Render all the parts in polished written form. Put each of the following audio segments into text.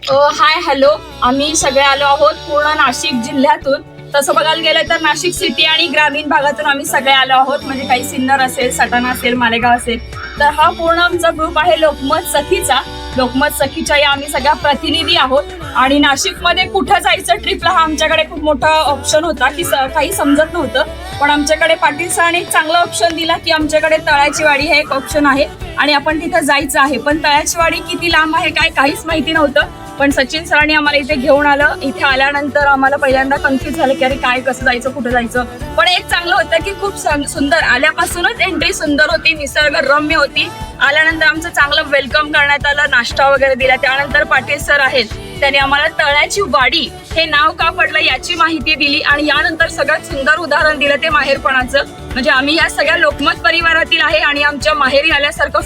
Hi hello, आम्ही सगळे आलो आहोत पूर्ण नाशिक जिल्ह्यातून. तसं बघायला गेलं तर नाशिक सिटी आणि ग्रामीण भागातून आम्ही सगळे आलो आहोत. म्हणजे काही सिन्नर असेल, सटाणा असेल, मालेगाव असेल. तर हा पूर्ण आमचा ग्रुप आहे लोकमत सखीचा. लोकमत सखीच्या या आम्ही सगळ्या प्रतिनिधी आहोत. आणि नाशिकमध्ये कुठं जायचं ट्रिपला हा आमच्याकडे खूप मोठा ऑप्शन होता की काही समजत नव्हतं. पण आमच्याकडे पाटील सरांनी एक चांगला ऑप्शन दिला की आमच्याकडे तळ्याची वाडी हे एक ऑप्शन आहे आणि आपण तिथं जायचं आहे. पण तळ्याची वाडी किती लांब आहे काय काहीच माहिती नव्हतं. पण सचिन सरांनी आम्हाला इथे घेऊन आलं. इथे आल्यानंतर आम्हाला पहिल्यांदा कन्फ्युज झालं की अरे काय कसं जायचं कुठं जायचं. पण एक चांगलं होतं की खूप सुंदर आल्यापासूनच एंट्री सुंदर होती, निसर्ग रम्य होती. आल्यानंतर आमचं चांगलं वेलकम करण्यात आलं, नाश्ता वगैरे दिला. त्यानंतर पाटील सर आहेत त्यांनी आम्हाला तळ्याची वाडी हे नाव का पडलं याची माहिती दिली आणि यानंतर सगळ्यात सुंदर उदाहरण दिलं ते माहेरपणाचं. म्हणजे आम्ही या सगळ्या लोकमत परिवारातील आहे आणि आमच्या माहेरी आल्यासारखं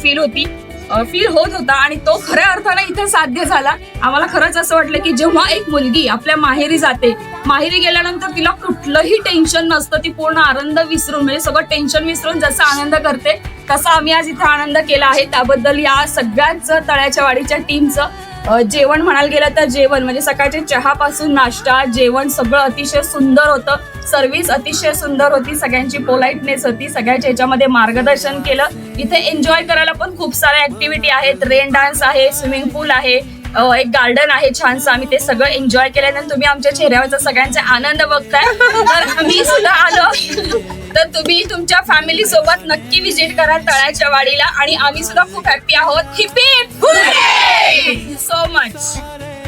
फील होत होता आणि तो खऱ्या अर्थाने इथे साध्य झाला. आम्हाला खरंच असं वाटलं की जेव्हा एक मुलगी आपल्या माहेरी जाते, माहेरी गेल्यानंतर तिला कुठलंही टेन्शन नसतं, ती पूर्ण आनंद विसरून म्हणजे सगळं टेन्शन विसरून जसा आनंद करते तसा आम्ही आज इथे आनंद केला आहे. त्याबद्दल या सगळ्याच तळ्याच्या वाडीच्या टीमचं जेवण म्हणायला गेलं तर जेवण म्हणजे सकाळच्या चहापासून नाश्ता जेवण सगळं अतिशय सुंदर होतं. सर्व्हिस अतिशय सुंदर होती, सगळ्यांची पोलाइटनेस होती, सगळ्याच्या ह्याच्यामध्ये मार्गदर्शन केलं. इथे एन्जॉय करायला पण खूप साऱ्या ऍक्टिव्हिटी आहेत, रेन डान्स आहे, स्विमिंग पूल आहे, एक गार्डन आहे छानसं. आम्ही ते सगळं एन्जॉय केल्यानंतर तुम्ही आमच्या चेहऱ्यावरचा सगळ्यांचा आनंद बघताय. तर आम्ही सुद्धा आलो तर तुम्ही तुमच्या फॅमिली सोबत नक्की विजिट करा तळ्याच्या वाडीला आणि आम्ही सुद्धा खूप हॅप्पी आहोत. Heap heap hurray! So much.